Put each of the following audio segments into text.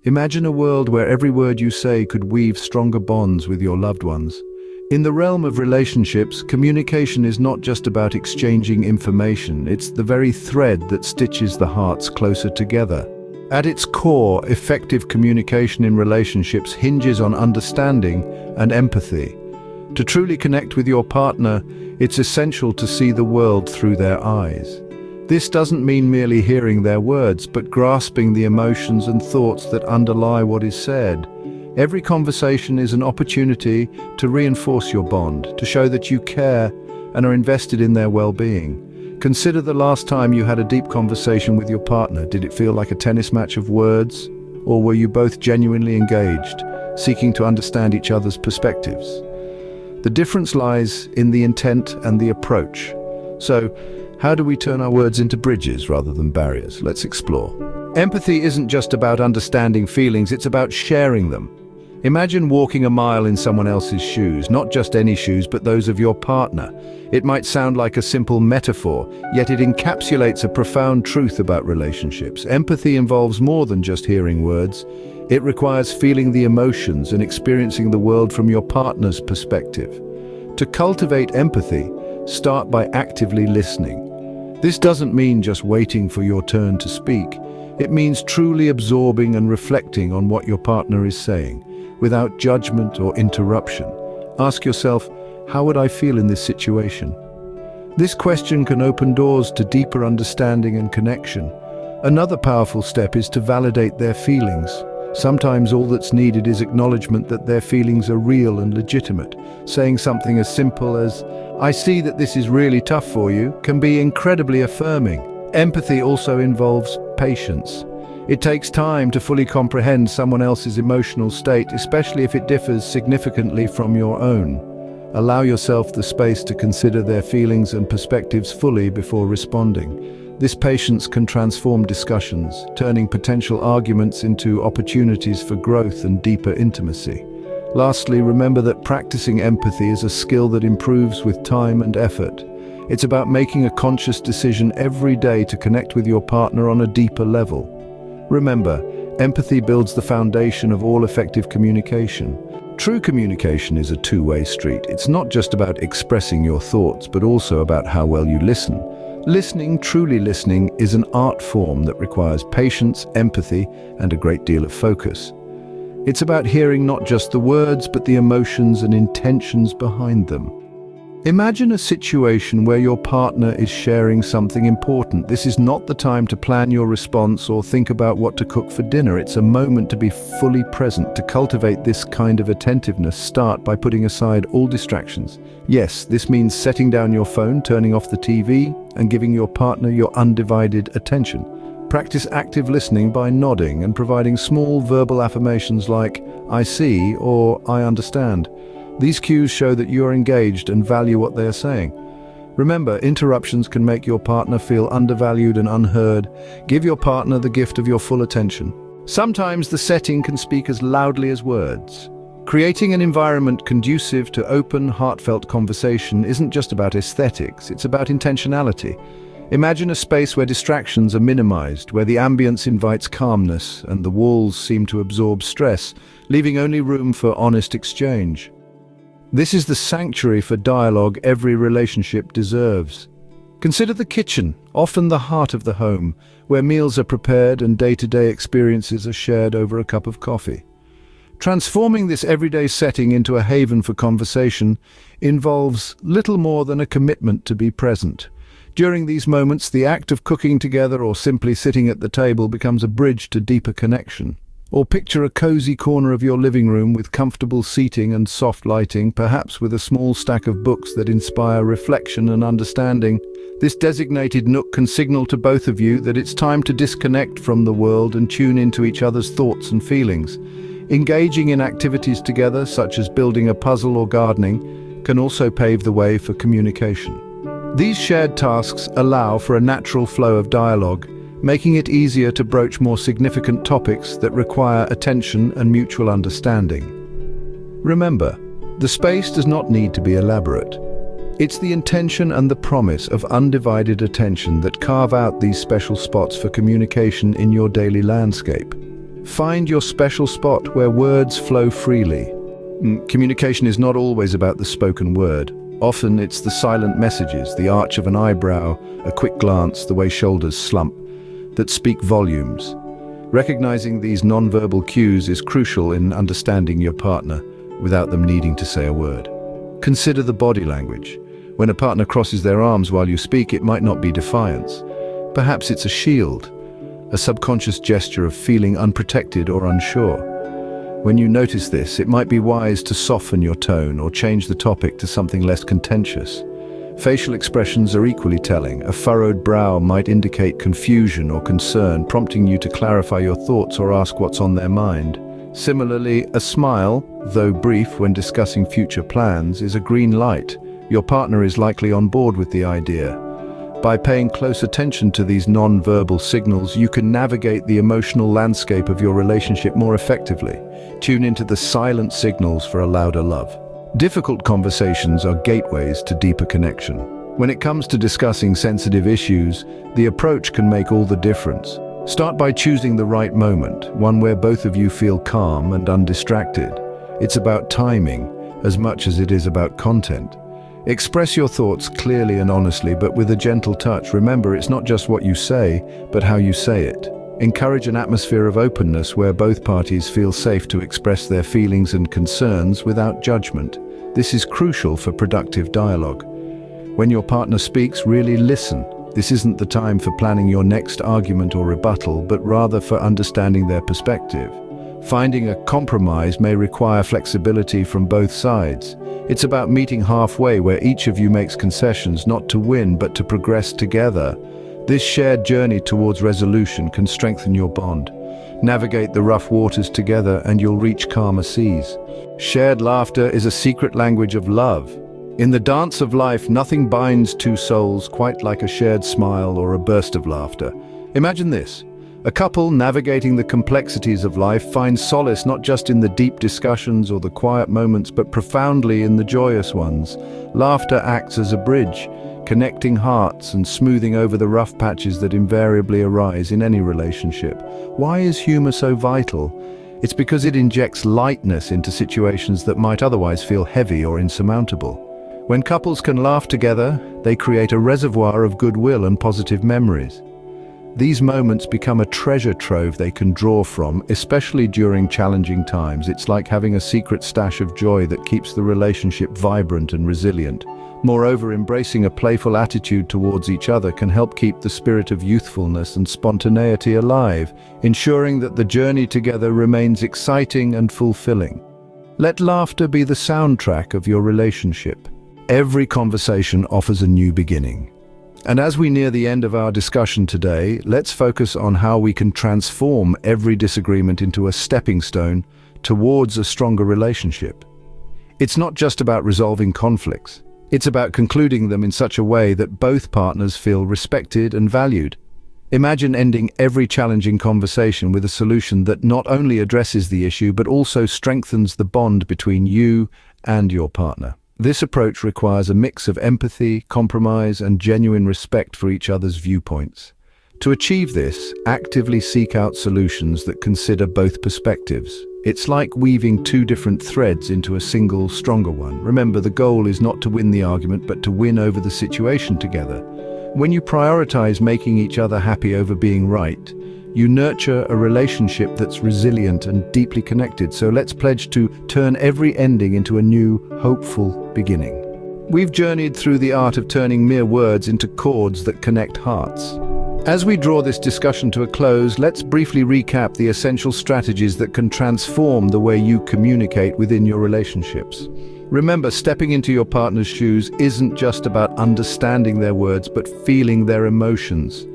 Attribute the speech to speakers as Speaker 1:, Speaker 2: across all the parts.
Speaker 1: Imagine a world where every word you say could weave stronger bonds with your loved ones. In the realm of relationships, communication is not just about exchanging information, it's the very thread that stitches the hearts closer together. At its core, effective communication in relationships hinges on understanding and empathy. To truly connect with your partner, it's essential to see the world through their eyes. This doesn't mean merely hearing their words, but grasping the emotions and thoughts that underlie what is said. Every conversation is an opportunity to reinforce your bond, to show that you care and are invested in their well-being. Consider the last time you had a deep conversation with your partner. Did it feel like a tennis match of words, or were you both genuinely engaged, seeking to understand each other's perspectives? The difference lies in the intent and the approach. So, how do we turn our words into bridges rather than barriers? Let's explore. Empathy isn't just about understanding feelings, it's about sharing them. Imagine walking a mile in someone else's shoes, not just any shoes, but those of your partner. It might sound like a simple metaphor, yet it encapsulates a profound truth about relationships. Empathy involves more than just hearing words. It requires feeling the emotions and experiencing the world from your partner's perspective. To cultivate empathy, start by actively listening. This doesn't mean just waiting for your turn to speak. It means truly absorbing and reflecting on what your partner is saying, without judgment or interruption. Ask yourself, how would I feel in this situation? This question can open doors to deeper understanding and connection. Another powerful step is to validate their feelings. Sometimes all that's needed is acknowledgement that their feelings are real and legitimate. Saying something as simple as, "I see that this is really tough for you," can be incredibly affirming. Empathy also involves patience. It takes time to fully comprehend someone else's emotional state, especially if it differs significantly from your own. Allow yourself the space to consider their feelings and perspectives fully before responding. This patience can transform discussions, turning potential arguments into opportunities for growth and deeper intimacy. Lastly, remember that practicing empathy is a skill that improves with time and effort. It's about making a conscious decision every day to connect with your partner on a deeper level. Remember, empathy builds the foundation of all effective communication. True communication is a two-way street. It's not just about expressing your thoughts, but also about how well you listen. Listening, truly listening, is an art form that requires patience, empathy, and a great deal of focus. It's about hearing not just the words, but the emotions and intentions behind them. Imagine a situation where your partner is sharing something important. This is not the time to plan your response or think about what to cook for dinner. It's a moment to be fully present. To cultivate this kind of attentiveness, start by putting aside all distractions. Yes, this means setting down your phone, turning off the TV, and giving your partner your undivided attention. Practice active listening by nodding and providing small verbal affirmations like, "I see" or "I understand." These cues show that you are engaged and value what they are saying. Remember, interruptions can make your partner feel undervalued and unheard. Give your partner the gift of your full attention. Sometimes the setting can speak as loudly as words. Creating an environment conducive to open, heartfelt conversation isn't just about aesthetics, it's about intentionality. Imagine a space where distractions are minimized, where the ambience invites calmness and the walls seem to absorb stress, leaving only room for honest exchange. This is the sanctuary for dialogue every relationship deserves. Consider the kitchen, often the heart of the home, where meals are prepared and day-to-day experiences are shared over a cup of coffee. Transforming this everyday setting into a haven for conversation involves little more than a commitment to be present. During these moments, the act of cooking together or simply sitting at the table becomes a bridge to deeper connection. Or picture a cozy corner of your living room with comfortable seating and soft lighting, perhaps with a small stack of books that inspire reflection and understanding. This designated nook can signal to both of you that it's time to disconnect from the world and tune into each other's thoughts and feelings. Engaging in activities together, such as building a puzzle or gardening, can also pave the way for communication. These shared tasks allow for a natural flow of dialogue, making it easier to broach more significant topics that require attention and mutual understanding. Remember, the space does not need to be elaborate. It's the intention and the promise of undivided attention that carve out these special spots for communication in your daily landscape. Find your special spot where words flow freely. Communication is not always about the spoken word. Often it's the silent messages, the arch of an eyebrow, a quick glance, the way shoulders slump, that speak volumes. Recognizing these nonverbal cues is crucial in understanding your partner without them needing to say a word. Consider the body language. When a partner crosses their arms while you speak, it might not be defiance. Perhaps it's a shield, a subconscious gesture of feeling unprotected or unsure. When you notice this, it might be wise to soften your tone or change the topic to something less contentious. Facial expressions are equally telling. A furrowed brow might indicate confusion or concern, prompting you to clarify your thoughts or ask what's on their mind. Similarly, a smile, though brief when discussing future plans, is a green light. Your partner is likely on board with the idea. By paying close attention to these non-verbal signals, you can navigate the emotional landscape of your relationship more effectively. Tune into the silent signals for a louder love. Difficult conversations are gateways to deeper connection. When it comes to discussing sensitive issues, the approach can make all the difference. Start by choosing the right moment, one where both of you feel calm and undistracted. It's about timing as much as it is about content. Express your thoughts clearly and honestly, but with a gentle touch. Remember, it's not just what you say, but how you say it. Encourage an atmosphere of openness where both parties feel safe to express their feelings and concerns without judgment. This is crucial for productive dialogue. When your partner speaks, really listen. This isn't the time for planning your next argument or rebuttal, but rather for understanding their perspective. Finding a compromise may require flexibility from both sides. It's about meeting halfway, where each of you makes concessions, not to win, but to progress together. This shared journey towards resolution can strengthen your bond. Navigate the rough waters together and you'll reach calmer seas. Shared laughter is a secret language of love. In the dance of life, nothing binds two souls quite like a shared smile or a burst of laughter. Imagine this. A couple navigating the complexities of life finds solace not just in the deep discussions or the quiet moments, but profoundly in the joyous ones. Laughter acts as a bridge, connecting hearts and smoothing over the rough patches that invariably arise in any relationship. Why is humor so vital? It's because it injects lightness into situations that might otherwise feel heavy or insurmountable. When couples can laugh together, they create a reservoir of goodwill and positive memories. These moments become a treasure trove they can draw from, especially during challenging times. It's like having a secret stash of joy that keeps the relationship vibrant and resilient. Moreover, embracing a playful attitude towards each other can help keep the spirit of youthfulness and spontaneity alive, ensuring that the journey together remains exciting and fulfilling. Let laughter be the soundtrack of your relationship. Every conversation offers a new beginning. And as we near the end of our discussion today, let's focus on how we can transform every disagreement into a stepping stone towards a stronger relationship. It's not just about resolving conflicts. It's about concluding them in such a way that both partners feel respected and valued. Imagine ending every challenging conversation with a solution that not only addresses the issue, but also strengthens the bond between you and your partner. This approach requires a mix of empathy, compromise, and genuine respect for each other's viewpoints. To achieve this, actively seek out solutions that consider both perspectives. It's like weaving two different threads into a single, stronger one. Remember, the goal is not to win the argument, but to win over the situation together. When you prioritize making each other happy over being right, you nurture a relationship that's resilient and deeply connected. So let's pledge to turn every ending into a new, hopeful beginning. We've journeyed through the art of turning mere words into chords that connect hearts. As we draw this discussion to a close, let's briefly recap the essential strategies that can transform the way you communicate within your relationships. Remember, stepping into your partner's shoes isn't just about understanding their words, but feeling their emotions.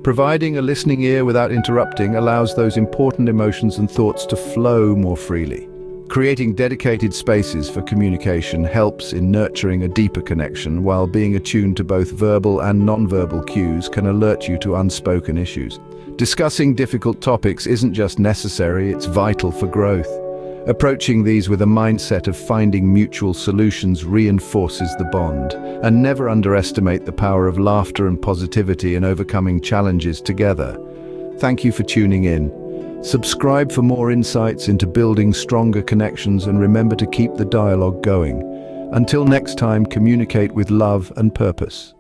Speaker 1: Providing a listening ear without interrupting allows those important emotions and thoughts to flow more freely. Creating dedicated spaces for communication helps in nurturing a deeper connection, while being attuned to both verbal and nonverbal cues can alert you to unspoken issues. Discussing difficult topics isn't just necessary, it's vital for growth. Approaching these with a mindset of finding mutual solutions reinforces the bond. And never underestimate the power of laughter and positivity in overcoming challenges together. Thank you for tuning in. Subscribe for more insights into building stronger connections, and remember to keep the dialogue going. Until next time, communicate with love and purpose.